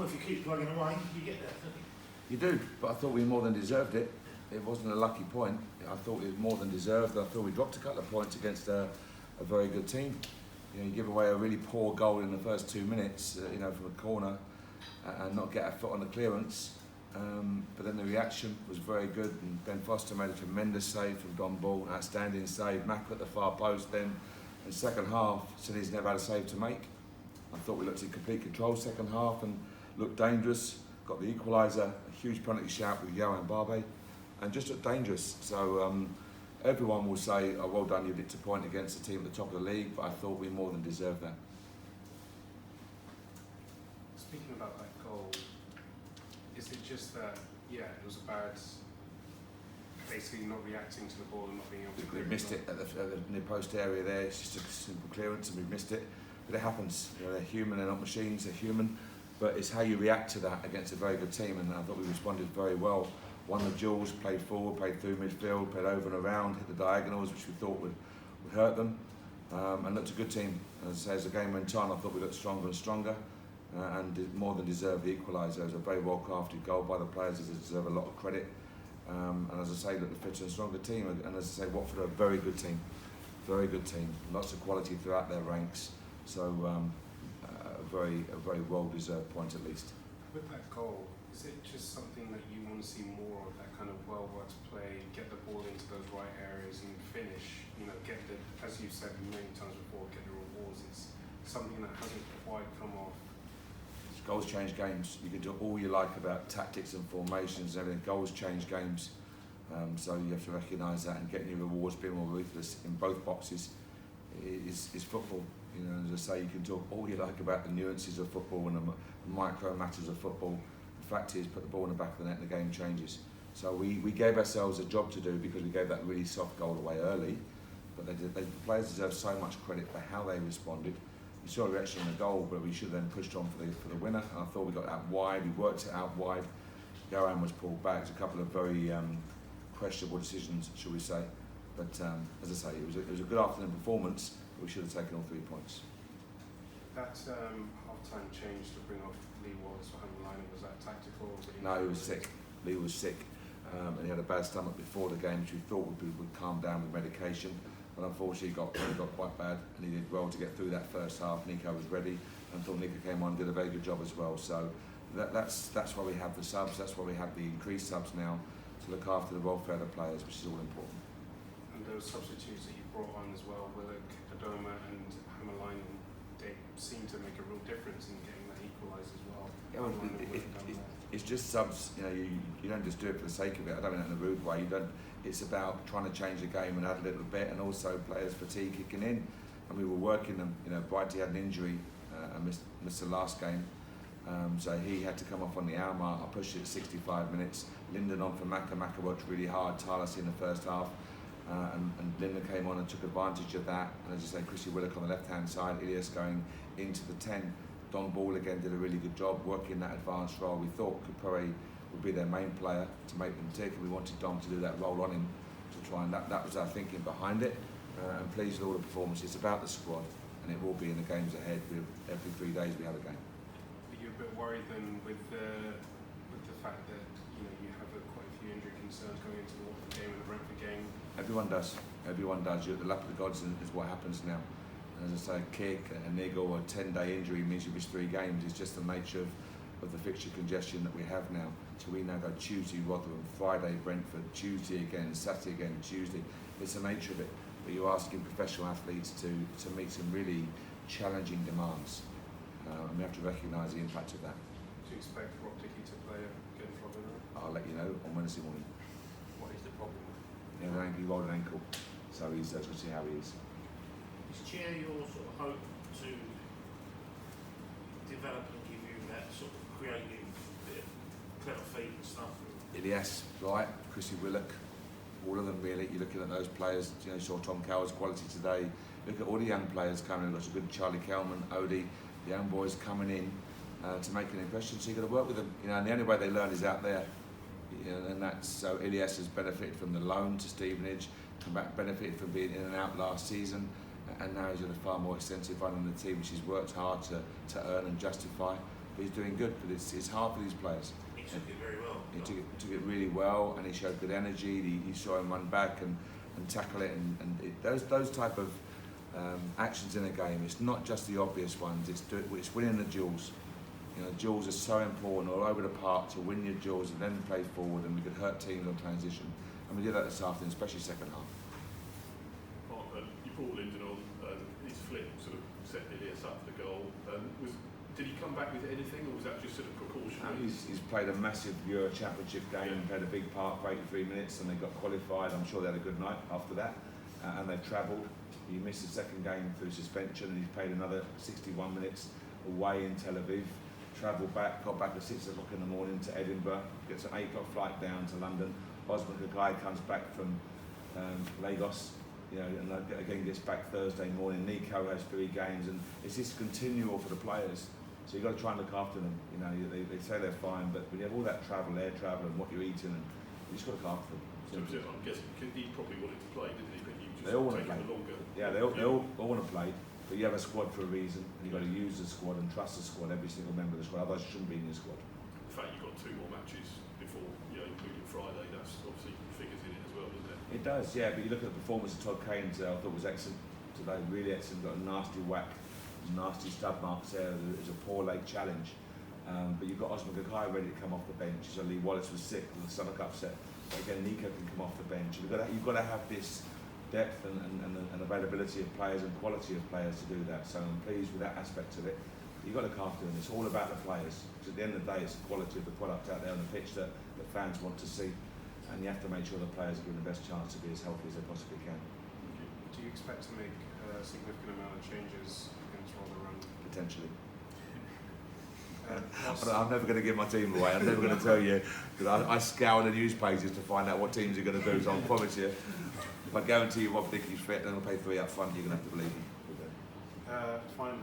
if you keep plugging away, you get there, don't you? You do, but I thought we more than deserved it. It wasn't a lucky point. I thought it was more than deserved. I thought we dropped a couple of points against a very good team. You know, you give away a really poor goal in the first 2 minutes, you know, from a corner, and not get a foot on the clearance. But then the reaction was very good, and Ben Foster made a tremendous save from Don Ball, outstanding save. Mack at the far post then. In the second half, City's never had a save to make. I thought we looked in complete control second half and looked dangerous. Got the equaliser, a huge penalty shout with Yohan Barbe, and just looked dangerous. So everyone will say, oh, well done, you did to point against the team at the top of the league, but I thought we more than deserved that. Speaking about that goal, is it just that, yeah, it was about basically not reacting to the ball and not being able to clear it? We missed it at the near post area there. It's just a simple clearance and we missed it. But it happens. You know, they're human, they're not machines, they're human. But it's how you react to that against a very good team, and I thought we responded very well. Won the duels, played forward, played through midfield, played over and around, hit the diagonals, which we thought would hurt them, and looked a good team. As I say, as the game went on, I thought we looked stronger and stronger, and did more than deserved the equaliser. It was a very well-crafted goal by the players, they deserve a lot of credit. And as I say, look, the fitter and stronger team, and as I say, Watford are a very good team, lots of quality throughout their ranks. So a very well-deserved point at least. With that goal, is it just something that you want to see more of, that kind of well-worked play, get the ball into those right areas and finish, you know, get the, as you said many times before, get the rewards? It's something that hasn't quite come off. Goals change games. You can do all you like about tactics and formations and everything. Goals change games. So you have to recognise that, and getting your rewards, being more ruthless in both boxes is football. You know, as I say, you can talk all you like about the nuances of football and the micro matters of football. The fact is, put the ball in the back of the net and the game changes. So we gave ourselves a job to do because we gave that really soft goal away early. But the players deserve so much credit for how they responded. We saw a reaction on the goal, but we should have then pushed on for the winner. And I thought we got out wide, we worked it out wide. Yohan was pulled back. It's a couple of very questionable decisions, shall we say. But as I say, it was a good afternoon performance, but we should have taken all 3 points. That half-time change to bring off Lee Wallace for Hammerline, was that tactical? No, he was sick. Lee was sick, and he had a bad stomach before the game, which we thought would calm down with medication. But unfortunately, he got quite bad, and he did well to get through that first half. Nico was ready, and I thought Nico came on and did a very good job as well. So that's why we have the subs. That's why we have the increased subs now, to look after the welfare of the players, which is all important. And those substitutes that you brought on as well, Willock, Adoma and Hammerline, they seem to make a real difference in getting that equalised as well. Yeah, well, it's just subs. You know, you don't just do it for the sake of it. I don't mean that in a rude way. You don't. It's about trying to change the game and add a little bit, and also players' fatigue kicking in. And we were working them. You know, Brighty had an injury and missed the last game, so he had to come off on the hour mark. I pushed it 65 minutes. Linden on for Macca. Macca worked really hard, tirelessly in the first half. And Linden came on and took advantage of that. And as I say, Chrissy Willock on the left-hand side, Ilias going into the 10. Don Ball again did a really good job working that advanced role. We thought Kupure would be their main player to make them tick, and we wanted Don to do that role on him to try, and that was our thinking behind it. And pleased with all the performances. It's about the squad, and it will be in the games ahead. Every 3 days we have a game. Are you a bit worried then with the fact that you have quite a few injury concerns going into the Watford game and the Brentford game? Everyone does. You're at the lap of the gods, and is what happens now. And as I say, a kick, a niggle, a 10-day injury means you miss 3 games. It's just the nature of the fixture congestion that we have now. So we now go Tuesday Rotherham, Friday Brentford, Tuesday again, Saturday again, Tuesday. It's the nature of it. But you're asking professional athletes to meet some really challenging demands. And we have to recognise the impact of that. Do you expect Rob Dickie to play against Rotherham? I'll let you know on Wednesday morning. What is the problem? He rolled an ankle, so he's going to see how he is. Is Chair your sort of hope to develop and give you that sort of creative, bit of clever feet and stuff? Ilias, right, Chrissy Willock, all of them really. You're looking at those players, you saw Tom Cowell's quality today. Look at all the young players coming in. Got a good Charlie Kelman, Odie, the young boys coming in to make an impression. So you've got to work with them, and the only way they learn is out there. And that's so. Ilias has benefited from the loan to Stevenage, benefited from being in and out last season, and now he's in a far more extensive run in the team, which he's worked hard to earn and justify. but he's doing good. But it's hard for these players. He took it very well. He took it really well, and he showed good energy. He saw him run back and tackle it, those type of actions in a game. It's not just the obvious ones. It's winning the duels. You know, duels are so important all over the park to win your duels and then play forward, and we could hurt teams on transition, and we did that this afternoon, especially second half. Mark, you brought Linden on. His flick sort of set Ilias up for the goal. Did he come back with anything, or was that just sort of precautionary? He's played a massive Euro Championship game and played a big part for 83 minutes, and they got qualified. I'm sure they had a good night after that, and they've travelled. He missed the second game through suspension, and he's played another 61 minutes away in Tel Aviv. Travelled back, got back at 6 o'clock in the morning to Edinburgh, gets an 8 o'clock flight down to London. Osman Kagai comes back from Lagos, you know, and again gets back Thursday morning. Nico has 3 games, and it's just continual for the players. So you've got to try and look after them. You know, they say they're fine, but when you have all that travel, air travel, and what you're eating, and you just got to look after them. So I'm guessing he probably wanted to play, didn't he? But you just They all want to play. Longer. Yeah, they all want to play, but you have a squad for a reason, and you've got to use the squad and trust the squad, every single member of the squad, otherwise you shouldn't be in your squad. In fact, you've got 2 more matches before, including Friday. That's obviously figures in it as well, doesn't it? It does, yeah, but you look at the performance of Todd Kane today, I thought was excellent today, really excellent. Got a nasty whack, nasty stud marks there. It was a poor late challenge, but you've got Osman Gagai ready to come off the bench. So Lee Wallace was sick, the stomach upset, but again Nico can come off the bench. You've got to have this depth and availability of players and quality of players to do that. So I'm pleased with that aspect of it. You've got to look after them. It's all about the players, because at the end of the day it's the quality of the product out there on the pitch that fans want to see, and you have to make sure the players are given the best chance to be as healthy as they possibly can. Do you expect to make a significant amount of changes against Rotherham? Potentially. I'm never going to give my team away. I'm never going to tell you, because I scour the news pages to find out what teams are going to do. So I promise you, if I guarantee you Rob Dickie's fit, then I'll play 3 up front. You're going to have to believe me. Finally,